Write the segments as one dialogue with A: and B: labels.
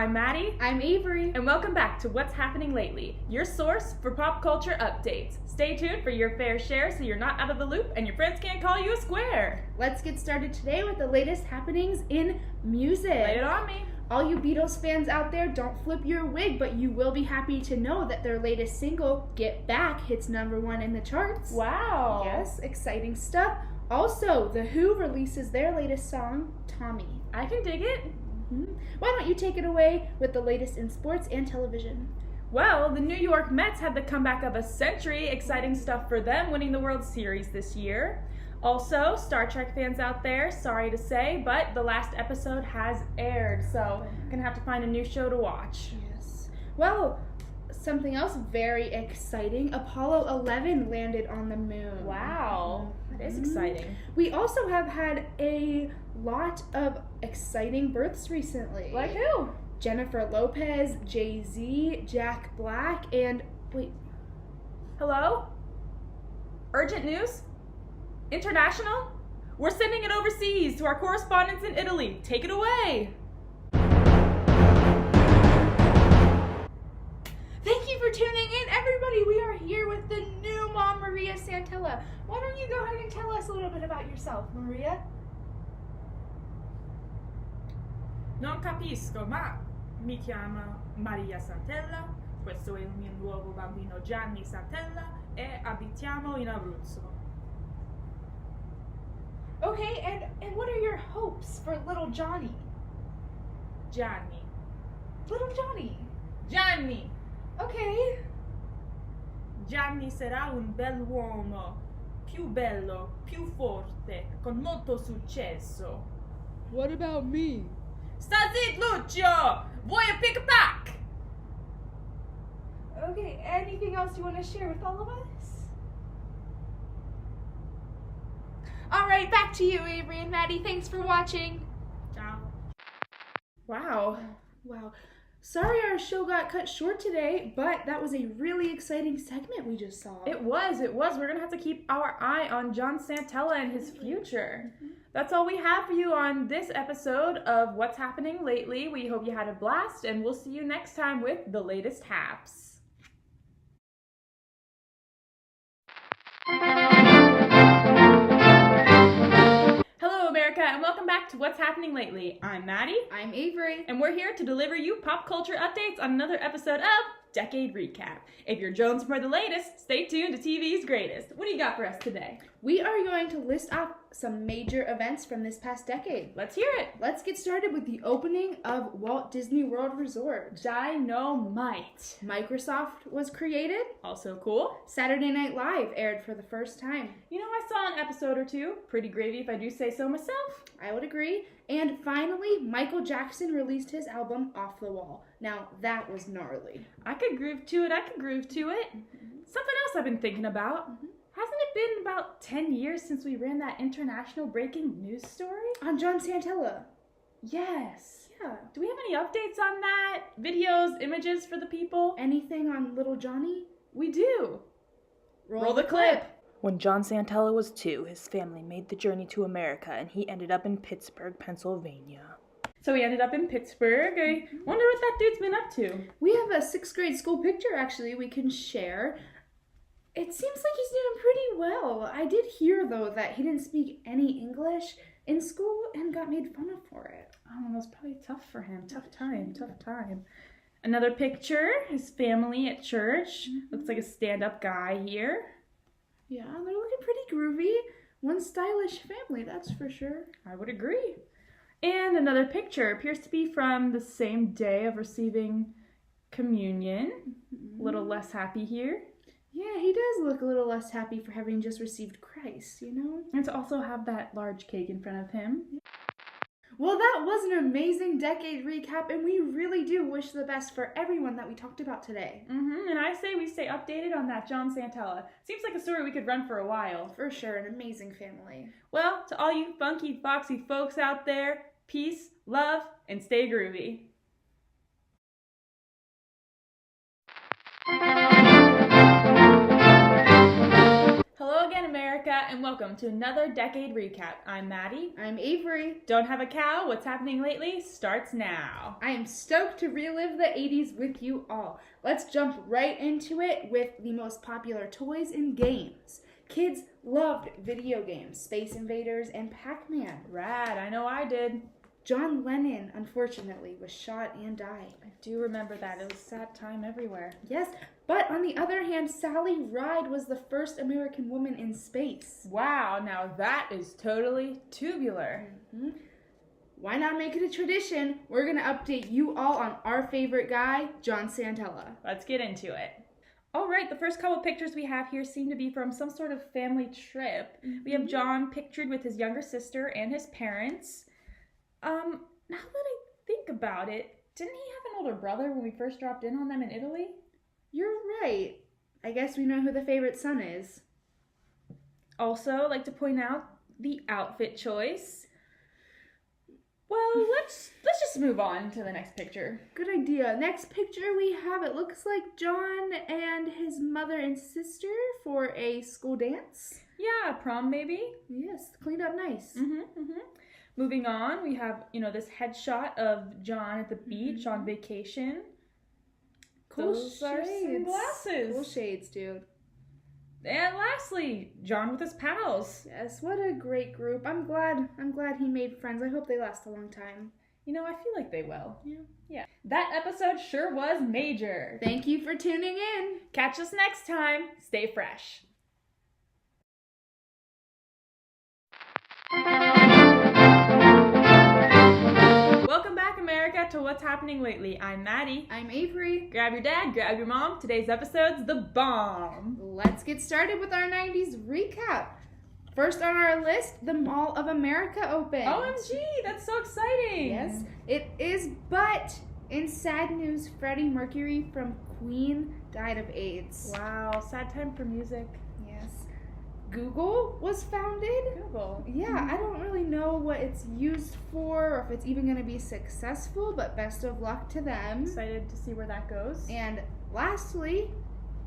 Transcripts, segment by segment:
A: I'm Maddie.
B: I'm Avery.
A: And welcome back to What's Happening Lately, your source for pop culture updates. Stay tuned for your fair share so you're not out of the loop and your friends can't call you a square.
B: Let's get started today with the latest happenings in music.
A: Lay it on me.
B: All you Beatles fans out there, don't flip your wig, but you will be happy to know that their latest single, Get Back, hits #1 in the charts.
A: Wow.
B: Yes, exciting stuff. Also, The Who releases their latest song, Tommy.
A: I can dig it.
B: Why don't you take it away with the latest in sports and television?
A: Well, the New York Mets had the comeback of a century. Exciting stuff for them, winning the World Series this year. Also, Star Trek fans out there, sorry to say, but the last episode has aired, so I'm gonna have to find a new show to watch.
B: Yes. Well, something else very exciting, Apollo 11 landed on the moon.
A: Wow, that is exciting.
B: We also have had a lot of exciting births recently.
A: Like who?
B: Jennifer Lopez, Jay-Z, Jack Black, and wait.
A: Hello? Urgent news? International? We're sending it overseas to our correspondents in Italy. Take it away.
B: Thank you for tuning in, everybody. We are here with the new mom, Maria Santella. Why don't you go ahead and tell us a little bit about yourself, Maria?
A: Non capisco, ma mi chiamo Maria Santella, questo è il mio nuovo bambino Gianni Santella e abitiamo in Abruzzo.
B: Okay, and what are your hopes for little Johnny?
A: Gianni.
B: Little Johnny.
A: Gianni!
B: Okay.
A: Gianni sarà un bell'uomo, più bello, più forte, con molto successo.
C: What about me?
A: Sta zit, Lucio! Vuoi a pick a pack?
B: Okay, anything else you want to share with all of us? All right, back to you, Avery and Maddie. Thanks for watching.
A: Ciao.
B: Wow. Sorry our show got cut short today, but that was a really exciting segment we just saw.
A: It was. We're going to have to keep our eye on John Santella and his future. That's all we have for you on this episode of What's Happening Lately. We hope you had a blast, and we'll see you next time with the latest haps. Hello, America, and welcome back to What's Happening Lately. I'm Maddie.
B: I'm Avery.
A: And we're here to deliver you pop culture updates on another episode of Decade Recap. If you're jonesing for the latest, stay tuned to TV's greatest. What do you got for us today?
B: We are going to list off some major events from this past decade.
A: Let's hear it.
B: Let's get started with the opening of Walt Disney World Resort.
A: Dynamite.
B: Microsoft was created.
A: Also cool.
B: Saturday Night Live aired for the first time.
A: You know, I saw an episode or two. Pretty gravy if I do say so myself.
B: I would agree. And finally, Michael Jackson released his album Off the Wall. Now, that was gnarly.
A: I could groove to it. Something else I've been thinking about. Hasn't it been about 10 years since we ran that international breaking news story?
B: On John Santella.
A: Yes.
B: Yeah.
A: Do we have any updates on that? Videos, images for the people?
B: Anything on little Johnny?
A: We do.
B: Roll the clip.
D: When John Santella was 2, his family made the journey to America, and he ended up in Pittsburgh, Pennsylvania.
A: So he ended up in Pittsburgh. I wonder what that dude's been up to.
B: We have a 6th grade school picture, actually, we can share. It seems like he's doing pretty well. I did hear, though, that he didn't speak any English in school and got made fun of for it.
A: Oh, that was probably tough for him. Tough time. Another picture, his family at church. Looks like a stand-up guy here.
B: Yeah, they're looking pretty groovy. One stylish family, that's for sure.
A: I would agree. And another picture appears to be from the same day of receiving communion. A little less happy here.
B: Yeah, he does look a little less happy for having just received Christ, you know?
A: And to also have that large cake in front of him.
B: Well, that was an amazing decade recap, and we really do wish the best for everyone that we talked about today.
A: And I say we stay updated on that John Santella. Seems like a story we could run for a while.
B: For sure, an amazing family.
A: Well, to all you funky, foxy folks out there, peace, love, and stay groovy. Hello again, America, and welcome to another decade recap. I'm Maddie.
B: I'm Avery.
A: Don't have a cow? What's happening lately starts now.
B: I am stoked to relive the 80s with you all. Let's jump right into it with the most popular toys and games. Kids loved video games, Space Invaders, and Pac-Man.
A: Rad, I know I did.
B: John Lennon, unfortunately, was shot and died.
A: I do remember that. It was a sad time everywhere.
B: Yes, but on the other hand, Sally Ride was the first American woman in space.
A: Wow, now that is totally tubular.
B: Mm-hmm. Why not make it a tradition? We're going to update you all on our favorite guy, John Santella.
A: Let's get into it. All right, the first couple pictures we have here seem to be from some sort of family trip. We have John pictured with his younger sister and his parents. Now that I think about it, didn't he have an older brother when we first dropped in on them in Italy?
B: You're right. I guess we know who the favorite son is.
A: Also, I'd like to point out the outfit choice. Well, let's just move on to the next picture.
B: Good idea. Next picture we have, it looks like John and his mother and sister for a school dance.
A: Yeah, prom maybe?
B: Yes, cleaned up nice.
A: Moving on, we have, this headshot of John at the beach on vacation.
B: Cool
A: Those
B: shades.
A: are sunglasses.
B: Cool shades, dude.
A: And lastly, John with his pals.
B: Yes, what a great group. I'm glad he made friends. I hope they last a long time.
A: I feel like they will.
B: Yeah.
A: That episode sure was major.
B: Thank you for tuning in.
A: Catch us next time. Stay fresh. Welcome back, America, to What's Happening Lately. I'm Maddie.
B: I'm Avery.
A: Grab your dad, grab your mom. Today's episode's the bomb.
B: Let's get started with our 90s recap. First on our list, the Mall of America opened.
A: OMG, that's so exciting.
B: Yes, it is, but in sad news, Freddie Mercury from Queen died of AIDS.
A: Wow, sad time for music.
B: Yes. Google was founded.
A: Google.
B: Yeah, I don't really know what it's used for or if it's even going to be successful, but best of luck to them.
A: Excited to see where that goes.
B: And lastly,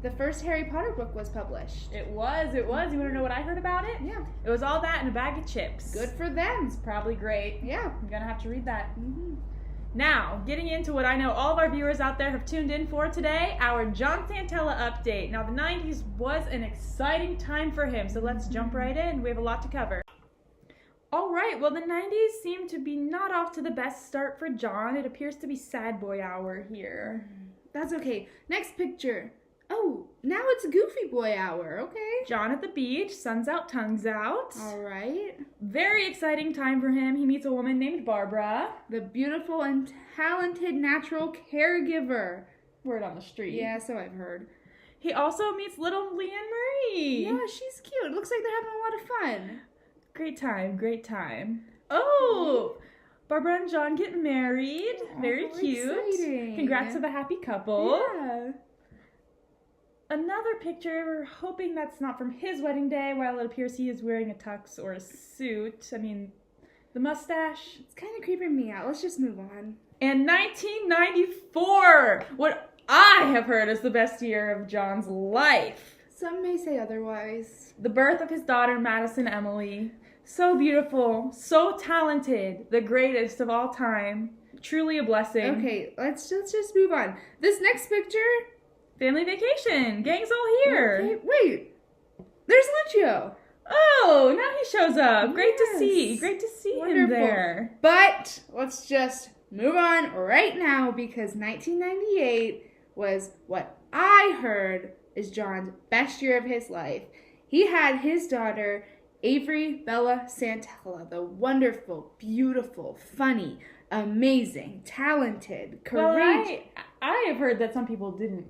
B: the first Harry Potter book was published.
A: It was. You want to know what I heard about it?
B: Yeah.
A: It was all that and a bag of chips.
B: Good for them.
A: It's probably great.
B: Yeah.
A: I'm gonna have to read that.
B: Mm-hmm.
A: Now, getting into what I know all of our viewers out there have tuned in for today, our John Santella update. Now, the 90s was an exciting time for him, so let's jump right in. We have a lot to cover. All right, well, the 90s seem to be not off to the best start for John. It appears to be sad boy hour here.
B: That's okay. Next picture. Oh, now it's Goofy Boy hour. Okay.
A: John at the beach, sun's out, tongue's out.
B: All right.
A: Very exciting time for him. He meets a woman named Barbara.
B: The beautiful and talented natural caregiver.
A: Word on the street.
B: Yeah, so I've heard.
A: He also meets little Leanne Marie.
B: Yeah, she's cute. Looks like they're having a lot of fun.
A: Great time, great time. Oh, Barbara and John get married. Very cute.
B: Exciting.
A: Congrats to the happy couple.
B: Yeah.
A: Another picture, we're hoping that's not from his wedding day, while it appears he is wearing a tux or a suit. I mean, the mustache.
B: It's kind of creeping me out. Let's just move on.
A: And 1994, what I have heard is the best year of John's life.
B: Some may say otherwise.
A: The birth of his daughter, Madison Emily. So beautiful, so talented, the greatest of all time. Truly a blessing.
B: Okay, let's just move on. This next picture.
A: Family vacation. Gang's all here.
B: Okay, wait. There's Lucio.
A: Oh, now he shows up. Great to
B: Yes.
A: see. Great to see him
B: Wonderful.
A: there.
B: But let's just move on right now because 1998 was what I heard is John's best year of his life. He had his daughter, Avery Bella Santella, the wonderful, beautiful, funny, amazing, talented, courageous.
A: Well, I have heard that some people didn't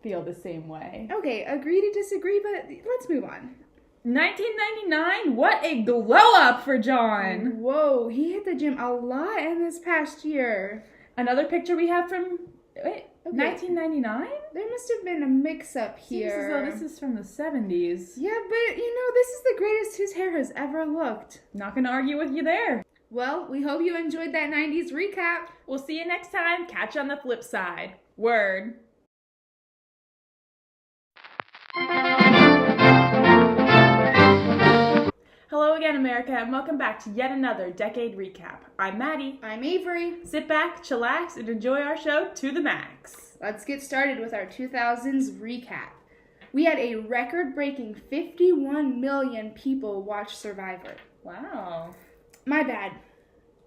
A: feel the same way.
B: Okay, agree to disagree, but let's move on.
A: 1999, what a glow up for John.
B: Whoa, he hit the gym a lot in this past year.
A: Another picture we have from 1999?
B: There must have been a mix-up
A: Seems as
B: here.
A: though this is from the 70s.
B: Yeah, but this is the greatest his hair has ever looked.
A: Not gonna argue with you there.
B: Well, we hope you enjoyed that 90s recap.
A: We'll see you next time. Catch you on the flip side. Word. again, America, and welcome back to yet another Decade Recap. I'm Maddie.
B: I'm Avery.
A: Sit back, chillax, and enjoy our show to the max.
B: Let's get started with our 2000s recap. We had a record-breaking 51 million people watch Survivor.
A: Wow.
B: My bad.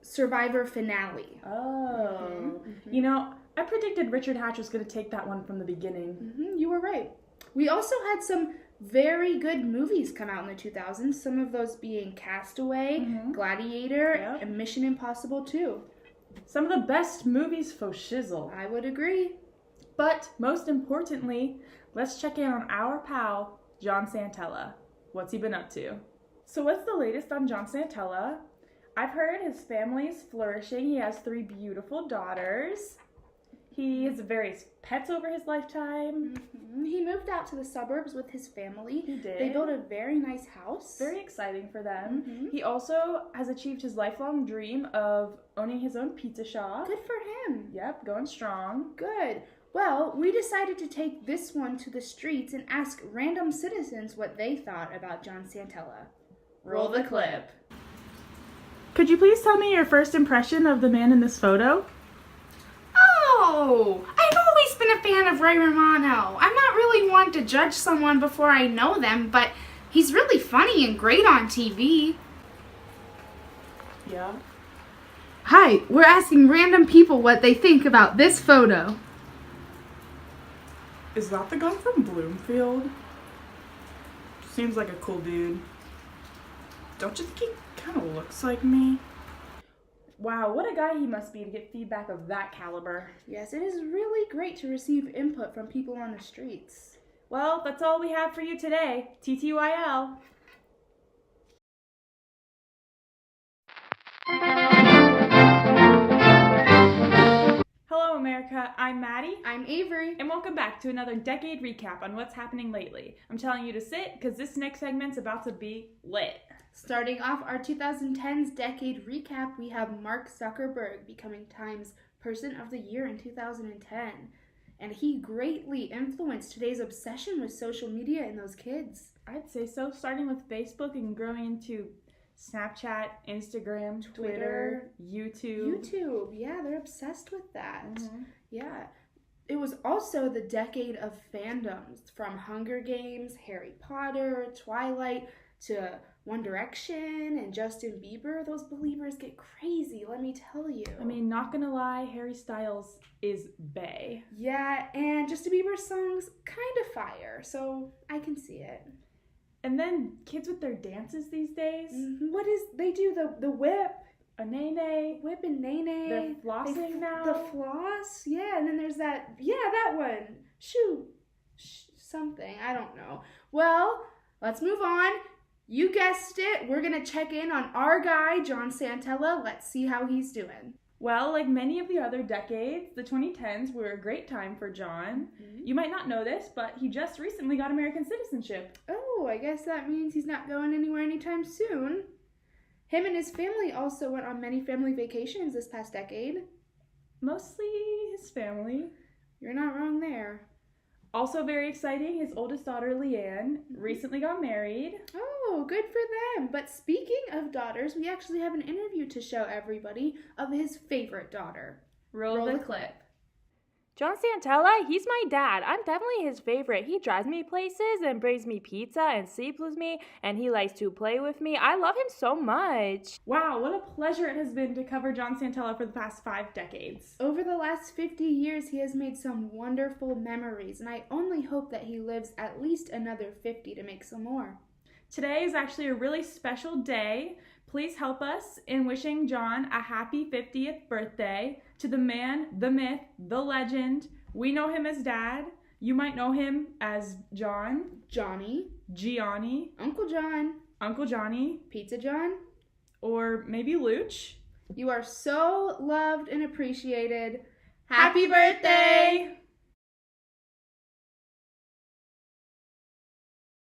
B: Survivor finale.
A: Oh. You know, I predicted Richard Hatch was going to take that one from the beginning.
B: You were right. We also had some very good movies come out in the 2000s, some of those being Castaway, Gladiator, and Mission Impossible 2.
A: Some of the best movies for shizzle.
B: I would agree.
A: But most importantly, let's check in on our pal, John Santella. What's he been up to? So what's the latest on John Santella? I've heard his family is flourishing. He has 3 beautiful daughters. He has various pets over his lifetime.
B: He moved out to the suburbs with his family.
A: He did.
B: They built a very nice house.
A: Very exciting for them. He also has achieved his lifelong dream of owning his own pizza shop.
B: Good for him.
A: Yep, going strong.
B: Good. Well, we decided to take this one to the streets and ask random citizens what they thought about John Santella.
A: Roll the clip. Could you please tell me your first impression of the man in this photo?
B: Oh, I've always been a fan of Ray Romano. I'm not really one to judge someone before I know them, but he's really funny and great on TV.
A: Yeah.
B: Hi, we're asking random people what they think about this photo.
A: Is that the guy from Bloomfield? Seems like a cool dude. Don't you think he kind of looks like me? Wow, what a guy he must be to get feedback of that caliber.
B: Yes, it is really great to receive input from people on the streets.
A: Well, that's all we have for you today. TTYL. Hello, America. I'm Maddie.
B: I'm Avery.
A: And welcome back to another Decade Recap on what's happening lately. I'm telling you to sit because this next segment's about to be lit.
B: Starting off our 2010s Decade Recap, we have Mark Zuckerberg becoming Time's Person of the Year in 2010. And he greatly influenced today's obsession with social media and those kids.
A: I'd say so, starting with Facebook and growing into Snapchat, Instagram, Twitter, YouTube.
B: Yeah, they're obsessed with that. Yeah. It was also the decade of fandoms, from Hunger Games, Harry Potter, Twilight, to One Direction and Justin Bieber. Those believers get crazy, let me tell you.
A: I mean, not gonna lie, Harry Styles is bae.
B: Yeah, and Justin Bieber's songs kind of fire, so I can see it.
A: And then kids with their dances these days.
B: What is, they do the whip.
A: A nae-nae.
B: Whip and nae-nae.
A: They're flossing now.
B: The floss, yeah, and then there's that one. Shoot, something, I don't know. Well, let's move on. You guessed it, we're going to check in on our guy, John Santella. Let's see how he's doing.
A: Well, like many of the other decades, the 2010s were a great time for John. You might not know this, but he just recently got American citizenship.
B: Oh, I guess that means he's not going anywhere anytime soon. Him and his family also went on many family vacations this past decade.
A: Mostly his family.
B: You're not wrong there.
A: Also very exciting, his oldest daughter, Leanne, recently got married.
B: Oh, good for them. But speaking of daughters, we actually have an interview to show everybody of his favorite daughter.
A: Roll the clip.
D: John Santella, he's my dad. I'm definitely his favorite. He drives me places and brings me pizza and sleeps with me, and he likes to play with me. I love him so much.
A: Wow, what a pleasure it has been to cover John Santella for the past 5 decades.
B: Over the last 50 years, he has made some wonderful memories, and I only hope that he lives at least another 50 to make some more.
A: Today is actually a really special day. Please help us in wishing John a happy 50th birthday to the man, the myth, the legend. We know him as Dad. You might know him as John,
B: Johnny,
A: Gianni,
B: Uncle John,
A: Uncle Johnny,
B: Pizza John,
A: or maybe Luch.
B: You are so loved and appreciated.
A: Happy birthday!